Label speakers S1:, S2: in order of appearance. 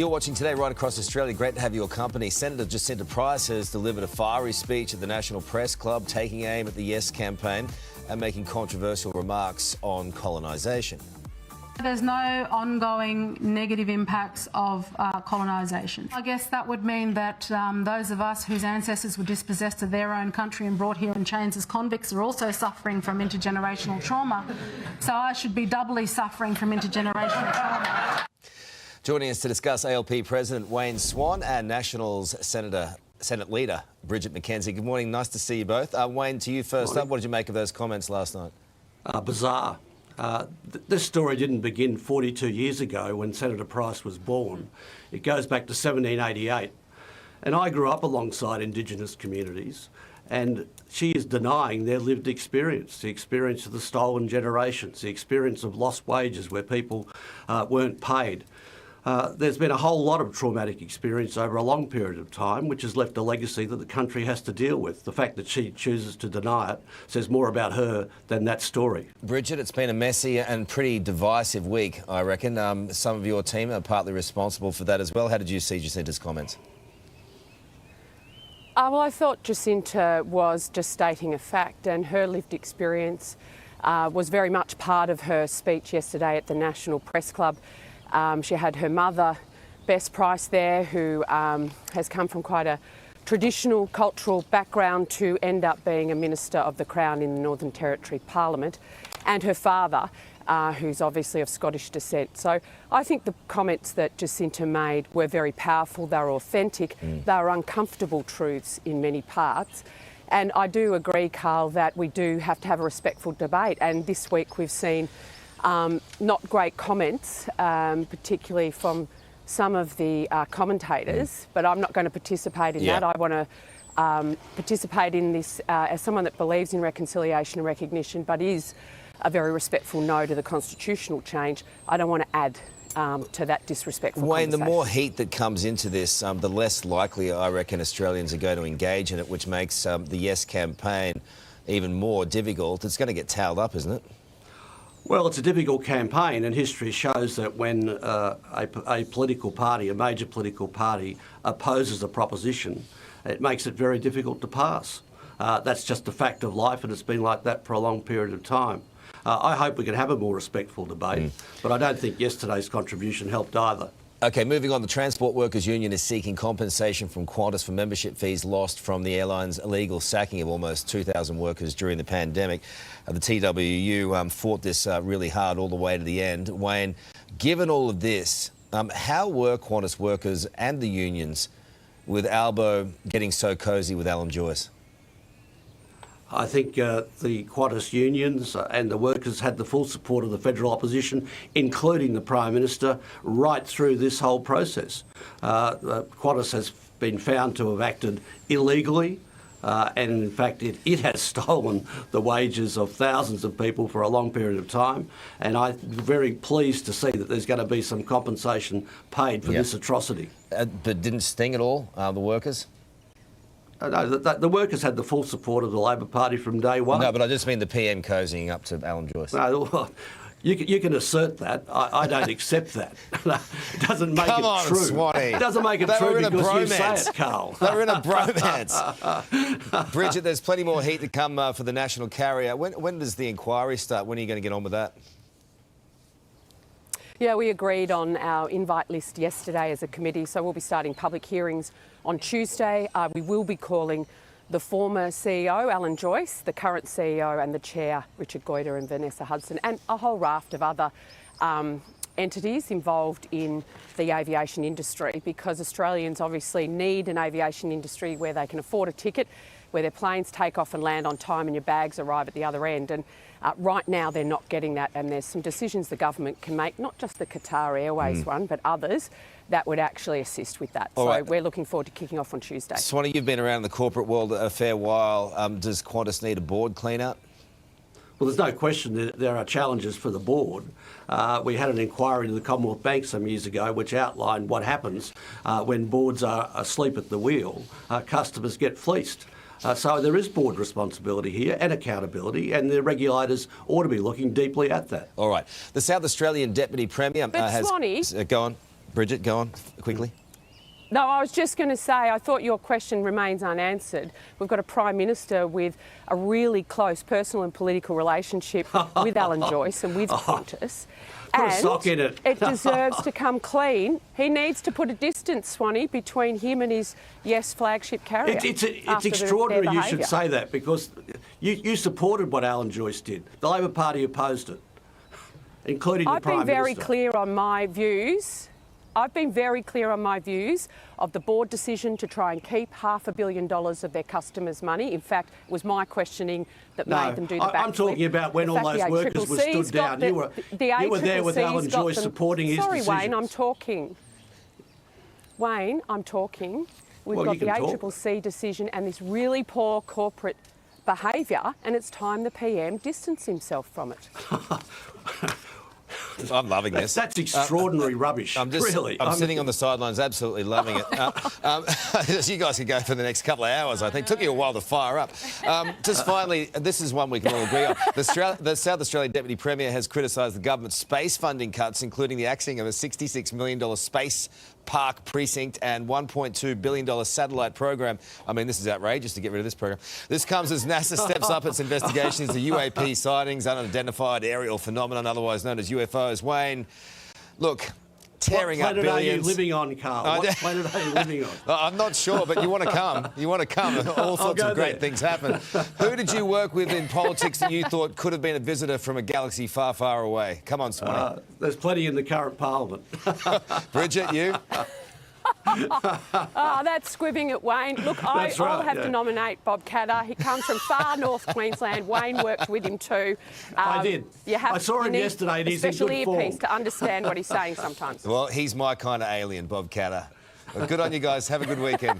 S1: You're watching Today right across Australia. Great to have your company. Senator Jacinta Price has delivered a fiery speech at the National Press Club, taking aim at the Yes campaign and making controversial remarks on colonisation.
S2: There's no ongoing negative impacts of colonisation. I guess that would mean that those of us whose ancestors were dispossessed of their own country and brought here in chains as convicts are also suffering from intergenerational trauma. So I should be doubly suffering from intergenerational trauma.
S1: Joining us to discuss ALP President Wayne Swan and Nationals Senate Leader Bridget McKenzie. Good morning. Nice to see you both. Wayne, to you first up. What did you make of those comments last night?
S3: Bizarre. This story didn't begin 42 years ago when Senator Price was born. It goes back to 1788. And I grew up alongside Indigenous communities, and she is denying their lived experience, the experience of the stolen generations, the experience of lost wages where people weren't paid. There's been a whole lot of traumatic experience over a long period of time, which has left a legacy that the country has to deal with. The fact that she chooses to deny it says more about her than that story.
S1: Bridget, it's been a messy and pretty divisive week, I reckon. Some of your team are partly responsible for that as well. How did you see Jacinta's comments?
S4: Well, I thought Jacinta was just stating a fact, and her lived experience was very much part of her speech yesterday at the National Press Club. She had her mother, Bess Price, there, who has come from quite a traditional cultural background to end up being a Minister of the Crown in the Northern Territory Parliament, and her father, who's obviously of Scottish descent. So I think the comments that Jacinta made were very powerful, they were authentic, they were uncomfortable truths in many parts. And I do agree, Carl, that we do have to have a respectful debate. And this week we've seen not great comments, particularly from some of the commentators, but I'm not going to participate in that. I want to participate in this as someone that believes in reconciliation and recognition, but is a very respectful no to the constitutional change. I don't want to add to that disrespectful
S1: Wayne, the
S4: conversation.
S1: more heat that comes into this, the less likely I reckon Australians are going to engage in it, which makes the Yes campaign even more difficult. It's going to get towed up, isn't it?
S3: Well, it's a difficult campaign, and history shows that when a political party, a major political party, opposes a proposition, it makes it very difficult to pass. That's just a fact of life, and it's been like that for a long period of time. I hope we can have a more respectful debate, but I don't think yesterday's contribution helped either.
S1: OK, moving on, the Transport Workers Union is seeking compensation from Qantas for membership fees lost from the airline's illegal sacking of almost 2,000 workers during the pandemic. The TWU fought this really hard all the way to the end. Wayne, given all of this, how were Qantas workers and the unions with Albo getting so cosy with Alan Joyce?
S3: I think the Qantas unions and the workers had the full support of the federal opposition, including the Prime Minister, right through this whole process. Qantas has been found to have acted illegally, and in fact it has stolen the wages of thousands of people for a long period of time, and I'm very pleased to see that there's going to be some compensation paid for this atrocity.
S1: But didn't sting at all, the workers?
S3: No, the workers had the full support of the Labor Party from day one.
S1: No, but I just mean the PM cozying up to Alan Joyce.
S3: No, well, you can assert that. I don't accept that. It doesn't make
S1: Come
S3: it
S1: on,
S3: true.
S1: Swanee.
S3: It doesn't make it
S1: They
S3: true
S1: were in a
S3: because you
S1: bromance.
S3: say it, Carl.
S1: They were in a bromance. Bridget, there's plenty more heat to come for the national carrier. When does the inquiry start? When are you going to get on with that?
S4: Yeah, we agreed on our invite list yesterday as a committee, so we'll be starting public hearings on Tuesday. We will be calling the former CEO, Alan Joyce, the current CEO and the chair, Richard Goyder and Vanessa Hudson, and a whole raft of other entities involved in the aviation industry, because Australians obviously need an aviation industry where they can afford a ticket, where their planes take off and land on time and your bags arrive at the other end. And right now they're not getting that, and there's some decisions the government can make, not just the Qatar Airways one, but others, that would actually assist with that. We're looking forward to kicking off on Tuesday.
S1: Swanee, you've been around the corporate world a fair while. Does Qantas need a board clean-out?
S3: Well, there's no question that there are challenges for the board. We had an inquiry into the Commonwealth Bank some years ago which outlined what happens when boards are asleep at the wheel. Customers get fleeced. So there is board responsibility here and accountability, and the regulators ought to be looking deeply at that.
S1: All right. The South Australian Deputy Premier
S4: But
S1: has...
S4: Swanee...
S1: Go on. Bridget, go on quickly.
S4: No, I was just going to say, I thought your question remains unanswered. We've got a Prime Minister with a really close personal and political relationship with Alan Joyce and with Qantas.
S3: Put a sock in it.
S4: It deserves to come clean. He needs to put a distance, Swanee, between him and his Yes flagship carrier.
S3: It's
S4: after
S3: extraordinary
S4: their
S3: you should
S4: behaviour.
S3: say that, because you supported what Alan Joyce did. The Labor Party opposed it, including the
S4: I've
S3: Prime
S4: been very
S3: Minister.
S4: clear on my views. I've been very clear on my views of the board decision to try and keep $500 million of their customers' money. In fact, it was my questioning that made them do the backflip.
S3: I'm talking about when
S4: The
S3: all
S4: fact
S3: those
S4: the
S3: workers were
S4: ACCC's
S3: stood down.
S4: got
S3: You were there with
S4: ACCC's
S3: Alan
S4: got
S3: Joyce
S4: them-
S3: supporting his
S4: Sorry,
S3: decisions.
S4: Wayne, I'm talking. Wayne, I'm talking. We've
S3: Well,
S4: got
S3: you
S4: the
S3: can talk.
S4: ACCC decision and this really poor corporate behaviour, and it's time the PM distanced himself from it.
S1: I'm loving this.
S3: That's extraordinary rubbish.
S1: I'm sitting on the sidelines, absolutely loving it. You guys could go for the next couple of hours, I think. Took you a while to fire up. Just finally, this is one we can all agree on. The South Australian Deputy Premier has criticised the government's space funding cuts, including the axing of a $66 million space park precinct and $1.2 billion satellite program. I mean, this is outrageous to get rid of this program. This comes as NASA steps up its investigation into UAP sightings, unidentified aerial phenomenon, otherwise known as UFOs. Wayne, look, tearing up
S3: What planet
S1: billions.
S3: are you living on, Carl? What planet are you living on?
S1: I'm not sure, but you want to come. You want to come. All sorts
S3: go
S1: of great
S3: there.
S1: things happen. Who did you work with in politics that you thought could have been a visitor from a galaxy far, far away? Come on, Swanee.
S3: There's plenty in the current parliament.
S1: Bridget, you?
S4: Oh, that's squibbing at Wayne. Look, I'll
S3: right,
S4: have
S3: yeah.
S4: to nominate Bob Catter. He comes from far north Queensland. Wayne worked with him too.
S3: I did. I saw him
S4: you need
S3: yesterday and he's in
S4: a special
S3: good form.
S4: earpiece to understand what he's saying sometimes.
S1: Well, he's my kind of alien, Bob Catter. Good on you guys. Have a good weekend.